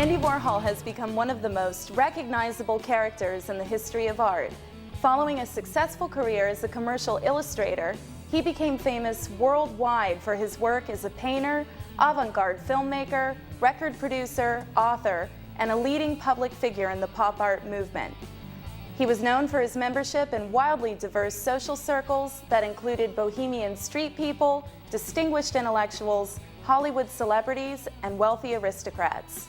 Andy Warhol has become one of the most recognizable characters in the history of art. Following a successful career as a commercial illustrator, he became famous worldwide for his work as a painter, avant-garde filmmaker, record producer, author, and a leading public figure in the pop art movement. He was known for his membership in wildly diverse social circles that included bohemian street people, distinguished intellectuals, Hollywood celebrities, and wealthy aristocrats.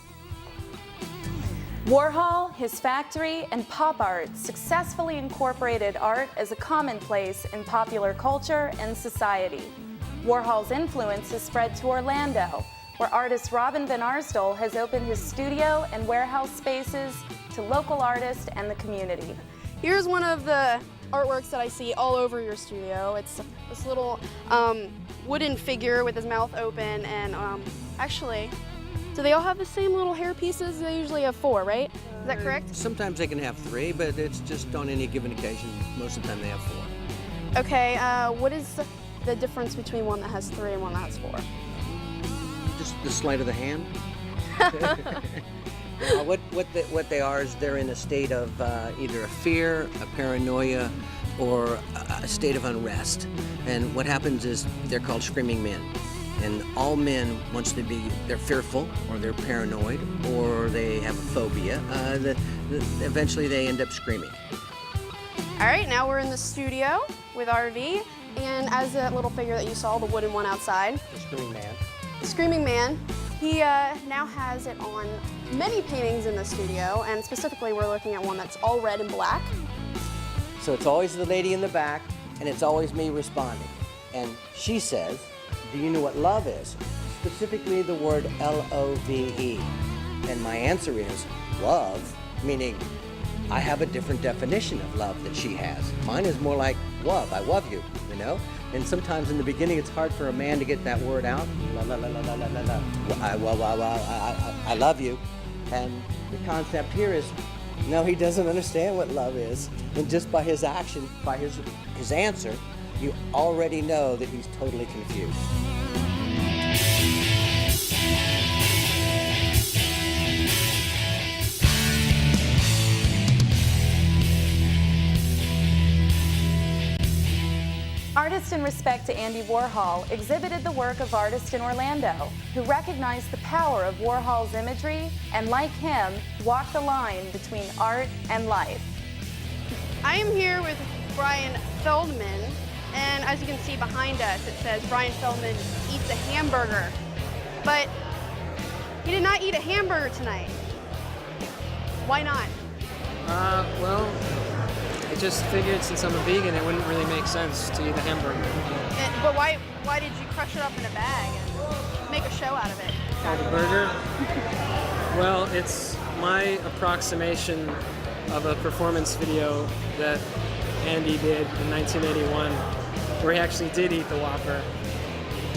Warhol, his factory, and pop art successfully incorporated art as a commonplace in popular culture and society. Warhol's influence has spread to Orlando, where artist Robin Van Arsdale has opened his studio and warehouse spaces to local artists and the community. Here's one of the artworks that I see all over your studio. It's this little wooden figure with his mouth open, and actually, do they all have the same little hair pieces? They usually have 4, right? Is that correct? Sometimes they can have 3, but it's just on any given occasion. Most of the time they have 4. Okay, what is the difference between one that has 3 and one that has 4? Just the sleight of the hand. What they are is they're in a state of either a fear, a paranoia, or a state of unrest. And what happens is they're called screaming men. And all men, once they're fearful, or they're paranoid, or they have a phobia, eventually they end up screaming. All right, now we're in the studio with RV, and as that little figure that you saw, the wooden one outside. The screaming man. The screaming man, he now has it on many paintings in the studio, and specifically we're looking at one that's all red and black. So it's always the lady in the back, and it's always me responding. And she says, do you know what love is? Specifically the word L-O-V-E. And my answer is love, meaning I have a different definition of love that she has. Mine is more like love, I love you, you know? And sometimes in the beginning it's hard for a man to get that word out. La la la la la la la. I love you. And the concept here is, no, he doesn't understand what love is. And just by his action, by his answer, you already know that he's totally confused. Artist in Respect to Andy Warhol exhibited the work of artists in Orlando who recognized the power of Warhol's imagery and, like him, walked the line between art and life. I am here with Brian Feldman, and as you can see behind us, it says Brian Feldman eats a hamburger. But he did not eat a hamburger tonight. Why not? Well, I just figured since I'm a vegan, it wouldn't really make sense to eat a hamburger. But why did you crush it up in a bag and make a show out of it? The burger? Well, it's my approximation of a performance video that Andy did in 1981, where he actually did eat the Whopper,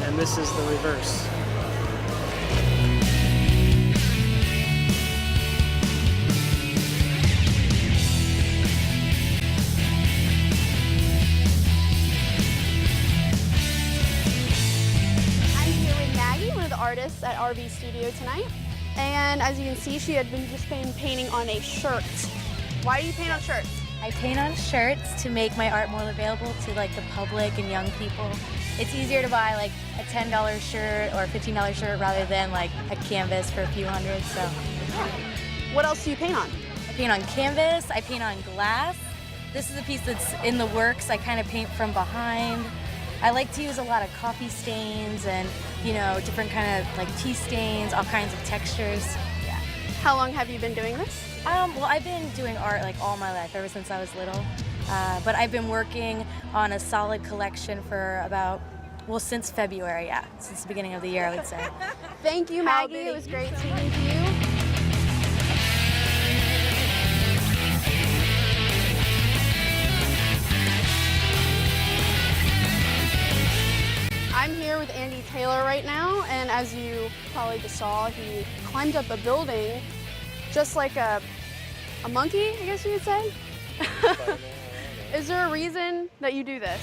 and this is the reverse. Artists at RV Studio tonight, and as you can see, she had just been painting on a shirt. Why do you paint on shirts? I paint on shirts to make my art more available to like the public and young people. It's easier to buy like a $10 shirt or a $15 shirt rather than like a canvas for a few hundred. So, yeah. What else do you paint on? I paint on canvas. I paint on glass. This is a piece that's in the works. I kind of paint from behind. I like to use a lot of coffee stains and, you know, different kind of like tea stains, all kinds of textures. Yeah. How long have you been doing this? Well, I've been doing art like all my life, ever since I was little. But I've been working on a solid collection for about, well, since February, yeah, since the beginning of the year, I would say. Thank you, Maggie. It was great to meet you. I'm here with Andy Taylor right now, and as you probably just saw, he climbed up a building just like a monkey, I guess you could say. Is there a reason that you do this?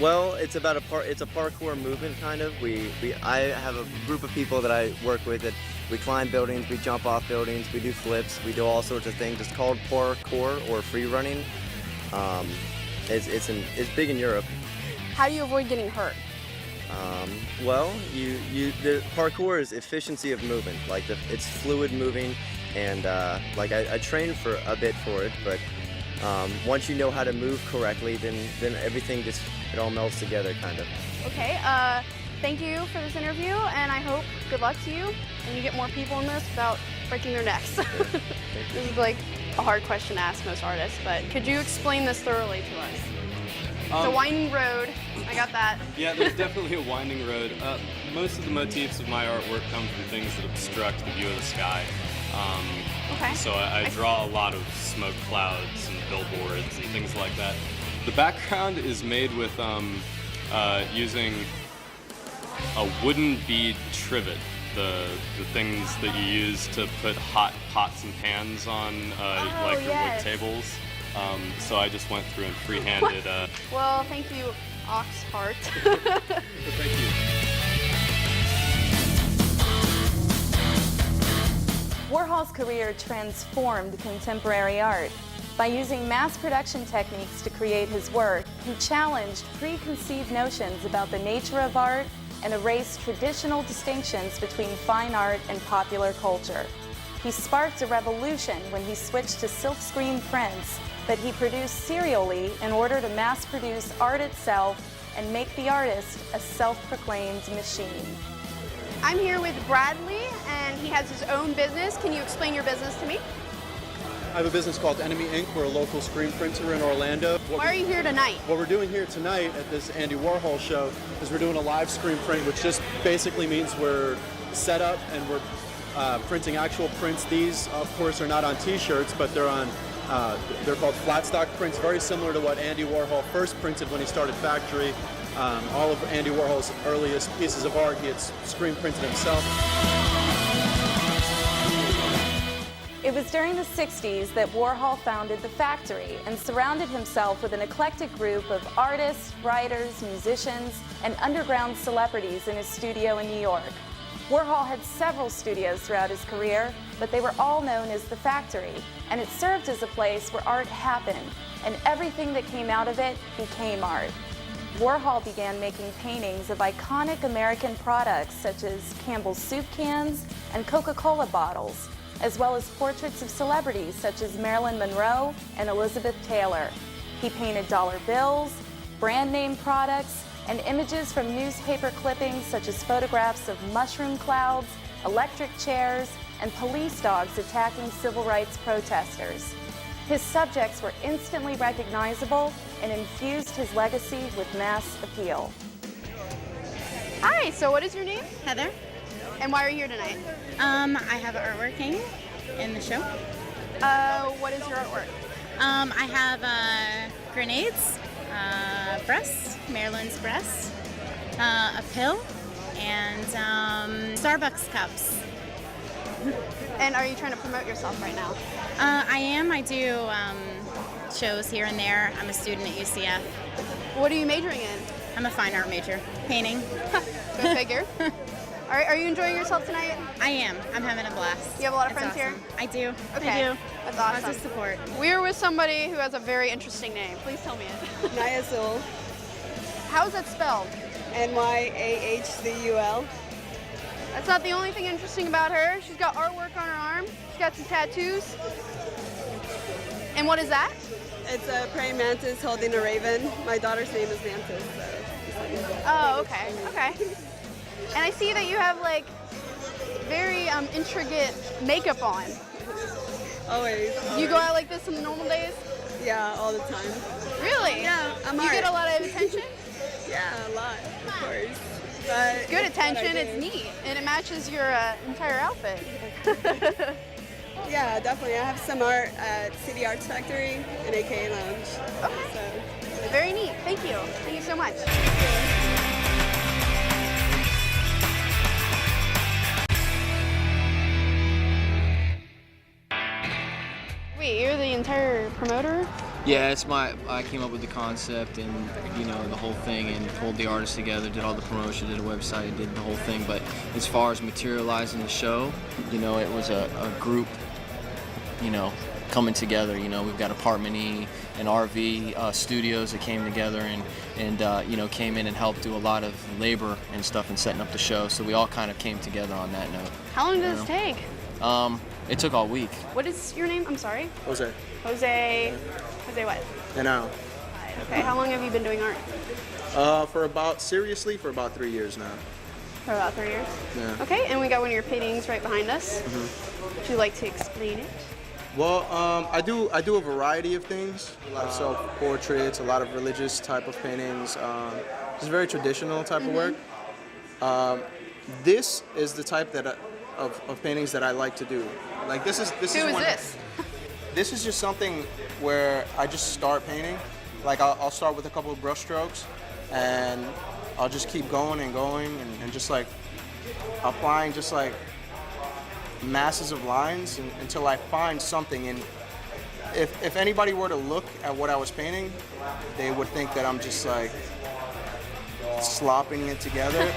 Well, it's about it's a parkour movement kind of. I have a group of people that I work with that We climb buildings, we jump off buildings, we do flips, we do all sorts of things. It's called parkour or free running. It's big in Europe. How do you avoid getting hurt? Well, the parkour is efficiency of movement. Like it's fluid moving, and like I trained for a bit for it, but once you know how to move correctly, then everything just it all melts together, kind of. Okay. Thank you for this interview, and I hope good luck to you, and you get more people in this without breaking their necks. This is like a hard question to ask most artists, but could you explain this thoroughly to us? It's a winding road. I got that. Yeah, there's definitely a winding road. Most of the motifs of my artwork come from things that obstruct the view of the sky. Okay. So I draw a lot of smoke clouds and billboards and things like that. The background is made with using a wooden bead trivet, the things that you use to put hot pots and pans on like your wood tables. So I just went through and freehanded. Well, thank you, Oxheart. Thank you. Warhol's career transformed contemporary art. By using mass production techniques to create his work, he challenged preconceived notions about the nature of art and erased traditional distinctions between fine art and popular culture. He sparked a revolution when he switched to silkscreen prints that he produced serially in order to mass produce art itself and make the artist a self-proclaimed machine. I'm here with Bradley, and he has his own business. Can you explain your business to me? I have a business called Enemy Ink. We're a local screen printer in Orlando. Why are you here tonight? What we're doing here tonight at this Andy Warhol show is we're doing a live screen print, which just basically means we're set up and we're printing actual prints. These, of course, are not on T-shirts, but they're on. They're called flat stock prints, very similar to what Andy Warhol first printed when he started Factory. All of Andy Warhol's earliest pieces of art, he had screen printed himself. It was during the 60s that Warhol founded the Factory and surrounded himself with an eclectic group of artists, writers, musicians, and underground celebrities in his studio in New York. Warhol had several studios throughout his career, but they were all known as the Factory, and it served as a place where art happened, and everything that came out of it became art. Warhol began making paintings of iconic American products such as Campbell's soup cans and Coca-Cola bottles, as well as portraits of celebrities such as Marilyn Monroe and Elizabeth Taylor. He painted dollar bills, brand name products, and images from newspaper clippings such as photographs of mushroom clouds, electric chairs, and police dogs attacking civil rights protesters. His subjects were instantly recognizable and infused his legacy with mass appeal. Hi, so what is your name? Heather. And why are you here tonight? I have artwork hanging in the show. What is your artwork? I have grenades, breasts, Marilyn's breasts, a pill, and Starbucks cups. And are you trying to promote yourself right now? I am. I do shows here and there. I'm a student at UCF. What are you majoring in? I'm a fine art major. Painting. Go figure. Are you enjoying yourself tonight? I am. I'm having a blast. You have a lot of It's friends awesome. here? I do. Okay. I do. That's awesome. Lots of support. We're with somebody who has a very interesting name. Please tell me it. Nyazul. How is that spelled? Nyahzul. That's not the only thing interesting about her. She's got artwork on her arm. She's got some tattoos. And what is that? It's a praying mantis holding a raven. My daughter's name is Mantis. So. Oh, okay. Okay. And I see that you have like very intricate makeup on. Always. Do you go out like this in the normal days? Yeah, all the time. Really? Yeah, I'm You art. get a lot of attention? Yeah, a lot, of course. But Good it's what I attention. do. It's neat. And it matches your entire outfit. Yeah, definitely. I have some art at City Arts Factory and AKA Lounge. Okay. So. Very neat. Thank you. Thank you so much. Wait, you're the entire promoter? Yeah, I came up with the concept and, you know, the whole thing, and pulled the artists together, did all the promotion, did a website, did the whole thing. But as far as materializing the show, you know, it was a group, you know, coming together. You know, we've got Apartment E and RV studios that came together and you know, came in and helped do a lot of labor and stuff in setting up the show. So we all kind of came together on that note. How long did this take? It took all week. What is your name? I'm sorry. Jose. Jose. Jose what? And now. Okay. How long have you been doing art? For about 3 years now. For about 3 years. Yeah. Okay. And we got one of your paintings right behind us. Mm-hmm. Would you like to explain it? Well, I do a variety of things. A lot of self-portraits, a lot of religious type of paintings. Just very traditional type of work. This is the type that of paintings that I like to do. Like this is Who is this? This is just something where I just start painting. Like I'll start with a couple of brush strokes, and I'll just keep going and going, and just like applying just like masses of lines until I find something. And if anybody were to look at what I was painting, they would think that I'm just like slopping it together.